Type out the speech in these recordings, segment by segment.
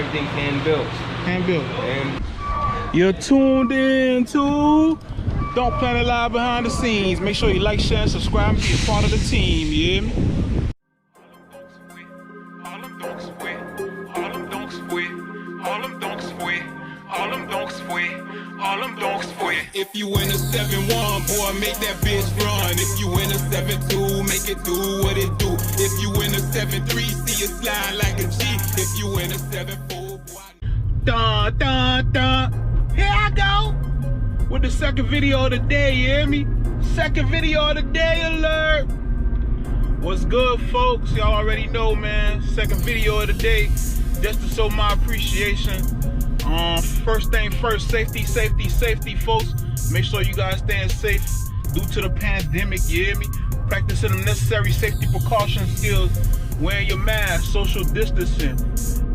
everything's hand built. Hand built. And you're tuned in to Donk Planet Live behind the scenes. Make sure you like, share, and subscribe and be a part of the team. You hear me? If you in a 7-1, boy, make that bitch run. If you in a 7-2, make it do what it do. If you in a 7-3, see it slide like a G. If you in a 7-4, boy. Dun, dun, dun. Here I go with the second video of the day, you hear me? Second video of the day alert. What's good, folks? Y'all already know, man. Second video of the day, just to show my appreciation. First thing first, safety, safety, safety, folks. Make sure you guys staying safe due to the pandemic, you hear me? Practicing the necessary safety precaution skills, wearing your mask, social distancing,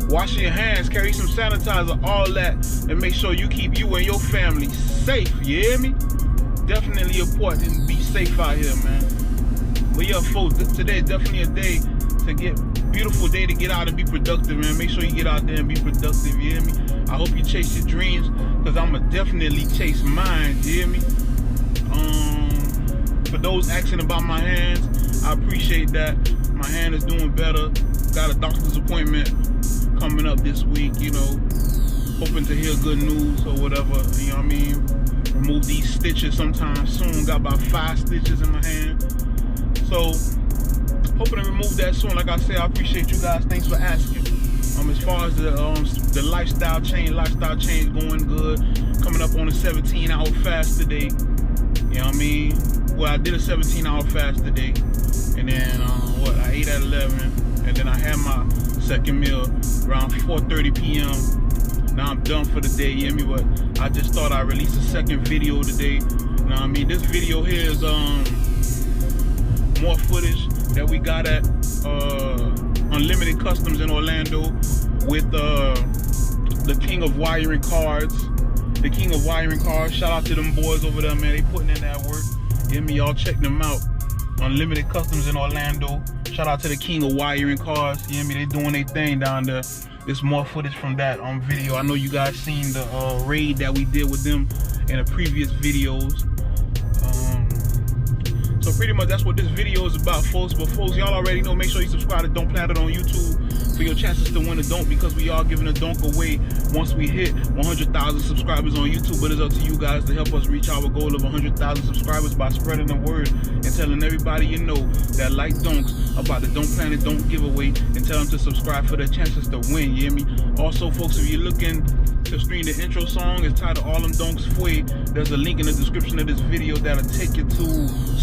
washing your hands, carry some sanitizer, all that, and make sure you keep you and your family safe, you hear me? Definitely important to be safe out here, man. But yeah, folks, today is definitely a day to beautiful day to get out and be productive, man. Make sure you get out there and be productive, you hear me? I hope you chase your dreams, because I'ma definitely chase mine, you hear me? For those asking about my hands, I appreciate that. My hand is doing better. Got a doctor's appointment coming up this week, you know, hoping to hear good news or whatever, you know what I mean? Remove these stitches sometime soon. Got about 5 stitches in my hand. So, hoping to remove that soon. Like I said, I appreciate you guys. Thanks for asking. As far as the lifestyle change going good. Coming up on a 17-hour fast today. You know what I mean? Well, I did a 17-hour fast today. And then, I ate at 11. And then I had my second meal around 4:30 p.m. Now I'm done for the day, you hear me? But I just thought I'd release a second video today. You know what I mean? This video here is more footage that we got at Unlimited Customs in Orlando with the king of wiring cards. The king of wiring cards. Shout out to them boys over there, man. They putting in that work. You hear me? Y'all check them out. Unlimited Customs in Orlando. Shout out to the king of wiring cards. You hear me? They doing their thing down there. There's more footage from that on video. I know you guys seen the raid that we did with them in the previous videos. So pretty much that's what this video is about, folks. But folks, y'all already know, make sure you subscribe to Donk Planet on YouTube for your chances to win a Donk, because we are giving a Donk away once we hit 100,000 subscribers on YouTube. But it's up to you guys to help us reach our goal of 100,000 subscribers by spreading the word and telling everybody you know that like Donks about the Donk Planet Donk giveaway, and tell them to subscribe for their chances to win, you hear me? Also, folks, if you're looking to stream the intro song, it's titled All Them Donks Fue. There's a link in the description of this video that'll take you to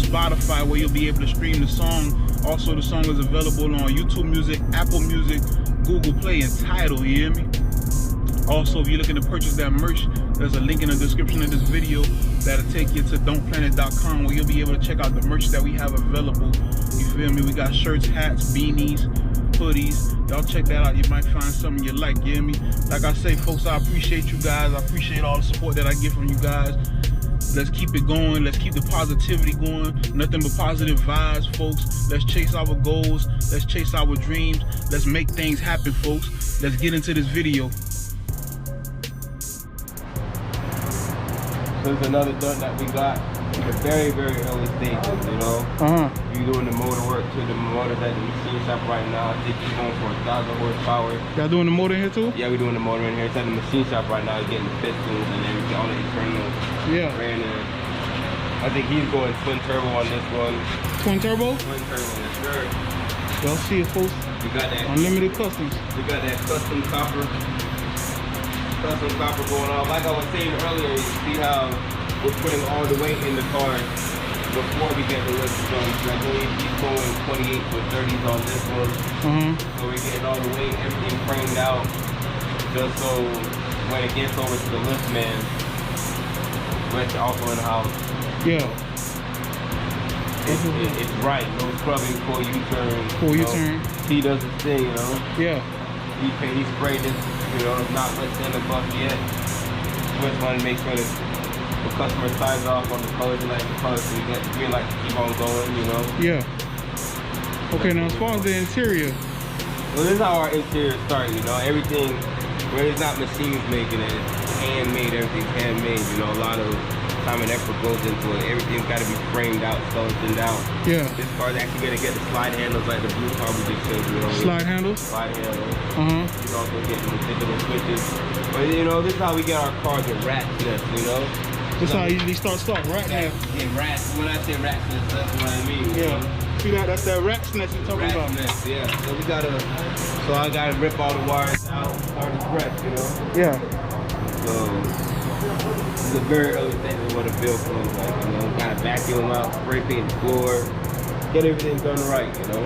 Spotify, where you'll be able to stream the song. Also, the song is available on YouTube Music, Apple Music, Google Play, and Tidal, you hear me? Also, if you're looking to purchase that merch, there's a link in the description of this video that'll take you to donkplanet.com, where you'll be able to check out the merch that we have available. You feel me? We got shirts, hats, beanies, hoodies. Y'all check that out. You might find something you like, you hear me? Like I say, folks, I appreciate you guys. I appreciate all the support that I get from you guys. Let's keep it going. Let's keep the positivity going. Nothing but positive vibes, folks. Let's chase our goals. Let's chase our dreams. Let's make things happen, folks. Let's get into this video. there's another Donk that we got in the very, very early stages, you know. You doing the motor work to the motors at the machine shop right now. I think he's going for 1,000 horsepower. Y'all doing the motor in here too? Yeah, we're doing the motor in here. It's at the machine shop right now. He's getting the pistons and everything, all the internal. Yeah. I think he's going twin turbo on this one. Twin turbo? Twin turbo, yes sir. Y'all see it, folks? We got that Unlimited Customs. We got that custom copper going on. Like I was saying earlier, you see how we're putting all the weight in the car before we get the lift from. Like he's going 28 with 30s on this one. So we're getting all the weight, everything framed out, just so when it gets over to the lift man, it's also in the house. Yeah. It's right, no scrubbing for U-turn. For U-turn. He does his thing, you know. Yeah. He sprayed this, you know, not less than a buck yet. Just want to make sure that the customer signs off on the colors and like the colors, so we get green light to keep on going, you know. Yeah. Okay, now as far as the interior. Well, this is how our interior starts, you know. Everything where it's not machines making it, it's handmade, everything's handmade, you know, a lot of time and effort goes into it. Everything's got to be framed out, skeletoned out. Yeah. This car's actually going to get the slide handles like the blue car we just showed you. Slide handles? Slide handles. Uh-huh. It's also getting the digital switches. But, you know, this is how we get our cars with ratchness, you know? This is how you start rat nest. Yeah, rats. When I say ratchness, that's what I mean. Yeah. See that? That's that rat nest you're talking about. Ratchness, yeah. So we gotta, so I gotta rip all the wires out, start the press, you know? Yeah. So, it's a very early stage of what a build feels like, you know? Gotta vacuum out, spray paint the floor, get everything done right, you know?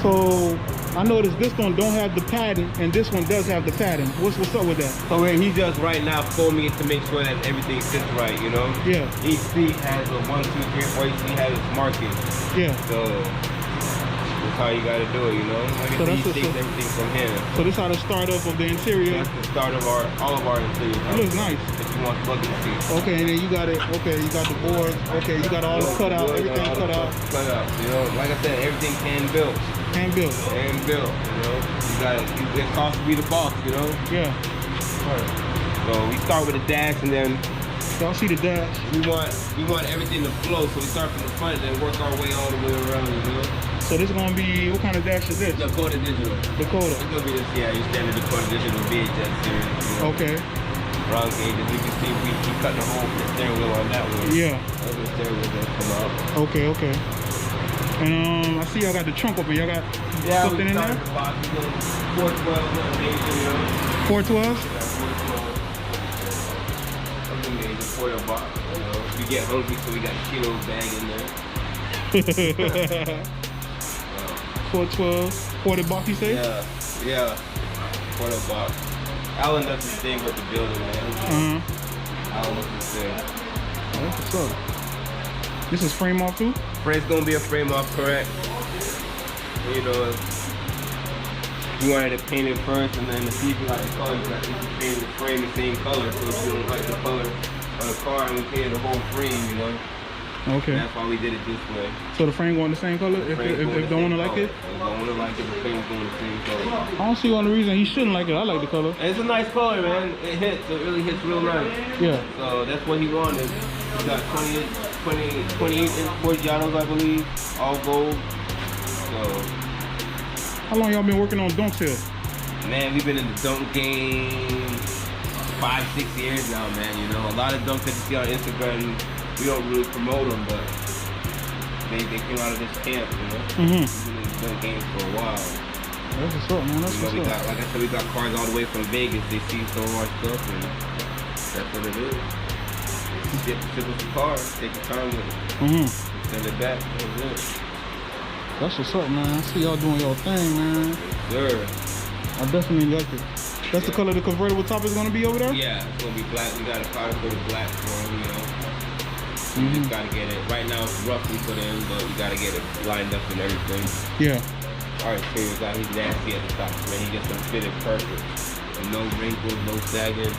So, I noticed this one don't have the padding, and this one does have the padding. What's up with that? So he just right now foaming it to make sure that everything sits right, you know? Yeah. Each seat has a 1, 2, 3, 4, each seat has its markings. Yeah. So that's how you gotta do it, you know? Like So I said, he takes everything from here. So this is how the start up of the interior. That's the start of all of our interior. It looks nice. If you want bucket seats. Okay, and then you got it. Okay, you got the boards. Okay, you got all the cut out, everything cut out. Cut out. You know, like I said, everything hand built. Hand built. Hand built. You know, you got it. It costs to be the boss. You know. Yeah. Right. So we start with a dash, and then y'all see the dash. we want everything to flow. So we start from the front, and then work our way all the way around. You know. So this is gonna be, what kind of dash is this? Dakota Digital. Dakota. It's gonna be this, yeah, your standard Dakota Digital VHS series. You know? Okay. Round gauges. You can see we cut the hole for the steering wheel on that one. Yeah. That's the steering wheel that come out. Okay, okay. And I see y'all got the trunk open. Y'all got something in there? The box. 412, amazing, you know. 412s? Yeah, 412. That's amazing for your box. You know, we get hungry, so we got a kilo bag in there. 412, 40 box, you say? Yeah. For the box. Alan does his thing with the building, man. Alan does his thing. That's what's up. This is frame off too? Frame's gonna be a frame off, correct? You know, you wanted to paint it first, and then to see if you like the color, you got to paint the frame the same color. So if you don't like the color of the car, and we painted the whole frame, you know. Okay. And that's why we did it this way. So the frame going the same color? If the owner like it? If the owner like it, the frame's going the same color. I don't see one reason he shouldn't like it. I like the color. And it's a nice color, man. It hits. It really hits real nice. Yeah. So that's what he wanted. He got 28 inch Forgiatos, I believe, all gold. So. How long y'all been working on Donks here? Man, we've been in the dunk game 5-6 years now, man. You know, a lot of dunks that you see on Instagram, we don't really promote them, but they came out of this camp, you know. We've been in the dunk game for a while. That's what's up, man. That's You know, what's up. like I said, we got cars all the way from Vegas. They see so much stuff, and that's what it is. Ship the car, take your time with it, send it back. That's it. That's what's up, man. I see y'all doing your thing, man. Yes, sir. I definitely like it. That's the color the convertible top is gonna be over there? Yeah, it's gonna be black. We got a powder coated black for him, you know. You just gotta get it. Right now it's roughly put in, but we gotta get it lined up and everything. Yeah. Alright, Serious guy, he's nasty at the top, man. He gets them fitted perfect. And no wrinkles, no sagging.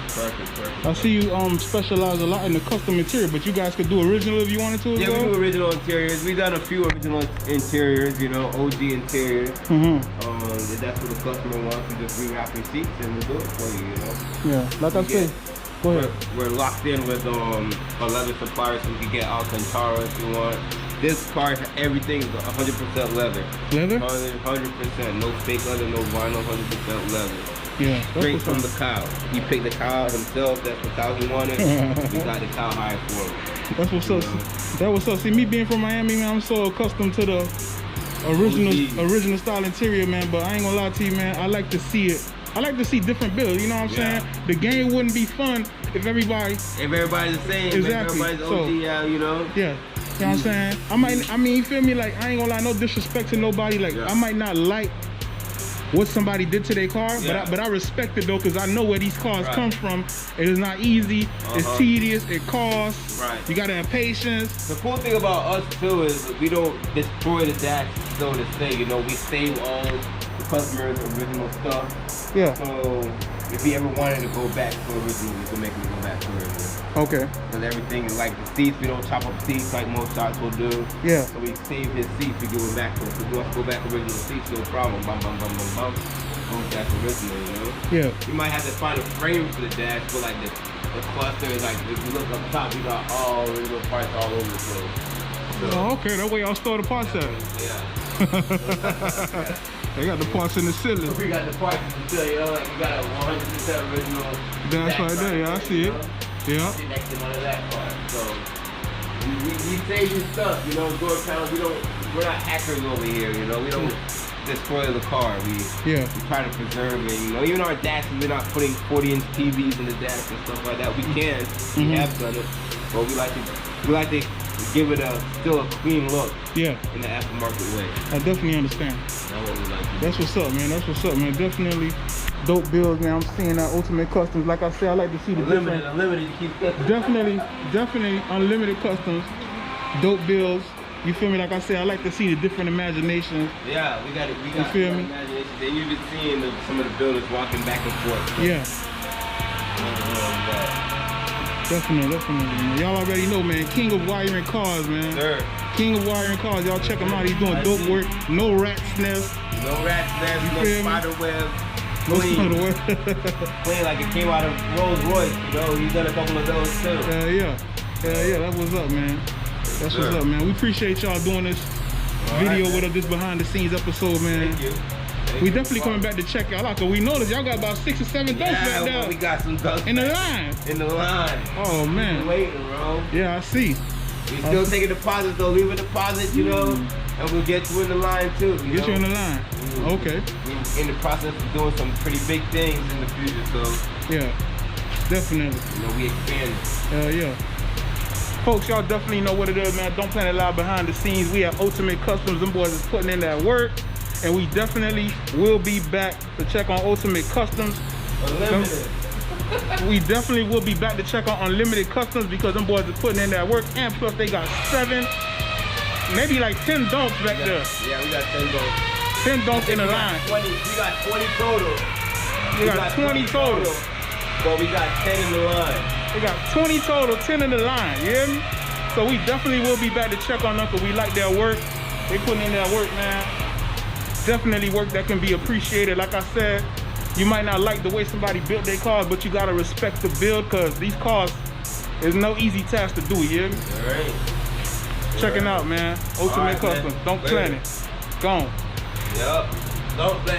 Perfect. I see you specialize a lot in the custom interior, but you guys could do original if you wanted to as Yeah, well? we do original interiors. We've done a few original interiors, you know, OG interiors. If that's what the customer wants, we just rewrap your seats and we'll do it for you, you know. Yeah, like I said, go ahead. We're locked in with a leather supplier, so we can get Alcantara if you want. This car, everything is 100% leather. Leather? 100%. No fake leather, no vinyl, 100% leather. Yeah. Straight from the cow. He picked the cow out himself. That's the cow he wanted. We got the cow hide for him. That's what's up. That was up. See, me being from Miami, man, I'm so accustomed to the original style interior, man. But I ain't gonna lie to you, man. I like to see it. I like to see different builds. You know what I'm saying? The game wouldn't be fun if everybody's the same. Exactly. Everybody's OG out, you know. Yeah. You know what I'm saying? I mean, you feel me? Like, I ain't gonna lie, no disrespect to nobody. Like, I might not like what somebody did to their car, but I respect it though, because I know where these cars come from. It is not easy. It's tedious. It costs. You gotta have patience. The cool thing about us too is we don't destroy the dash, so to say. You know, we save all the customers' original stuff. Yeah. So if he ever wanted to go back to original, we can make him go back to original. Okay. Because everything is like the seats, we don't chop up seats like most shops will do. Yeah. So we save his seats, we give him back to him. If he wants to go back to original seats, no problem. Bum, bum, bum, bum, bum. that's original, you know? Yeah. You might have to find a frame for the dash, but like the cluster is like, if you look up top, you got all the little parts all over the place. So, Oh, okay, that way y'all store the parts at. yeah. They got the parts in the ceiling. We got the parts to tell you know, like you got a 100% original. That's right there, yeah, I see it. Yeah. Next to none of that part. So we save you stuff, you know, door panels, we're not hackers over here, you know, we don't destroy the car. We try to preserve it, you know. Even our dashes, we're not putting 40-inch TVs in the dash and stuff like that. We can, we have done it, but we like to give it still a clean look. Yeah. In the aftermarket way. I definitely understand. That's what we like to do. That's what's up, man. That's what's up, man. Definitely dope builds, man. I'm seeing that Ultimate Customs. Like I said, I like to see the unlimited. You keep definitely unlimited customs, dope builds. You feel me? Like I said, I like to see the different imaginations. Yeah, we got you feel me? Imagination. Then you've been seeing some of the builders walking back and forth. So. Yeah. Definitely. Y'all already know, man. King of wiring cars, man. Sir. King of wiring cars. Y'all check him out. He's doing dope work. No rat's nest. No rat's nest. No spider web. No spider web. Clean like it came out of Rolls Royce. You know, he's done a couple of those too. Yeah. That was up, man. That's what's up, man. We appreciate y'all doing this video with us, this behind the scenes episode, man. Thank you. We definitely coming back to check y'all out, because we noticed y'all got about 6 or 7 dunks back there. We got some dunks in the line. Oh, man. We're waiting, bro. Yeah, I see. We still taking deposits, though. Leave a deposit, you know, and we'll get you in the line, too. You in the line. Okay. We're in the process of doing some pretty big things in the future, so. Yeah, definitely. You know, we expanded. Yeah. Folks, y'all definitely know what it is, man. Don't Planet Live behind the scenes. We have Ultimate Customs. Them boys is putting in that work. And we definitely will be back to check on Ultimate Customs. Unlimited. We definitely will be back to check on Unlimited Customs, because them boys are putting in that work. And plus they got 7, maybe like 10 donks back there. Yeah, we got 10 donks. 10 donks in the line. We got 20 total. We got 20 total. But we got 10 in the line. We got 20 total, 10 in the line, you hear me? So we definitely will be back to check on them, because we like their work. They putting in that work, man. Definitely work that can be appreciated. Like I said, you might not like the way somebody built their cars, but you gotta respect the build, because these cars is no easy task to do, you hear me? All right. Checking out, man. Ultimate Customs. Don't plan it. Gone. Yup. Don't plan it.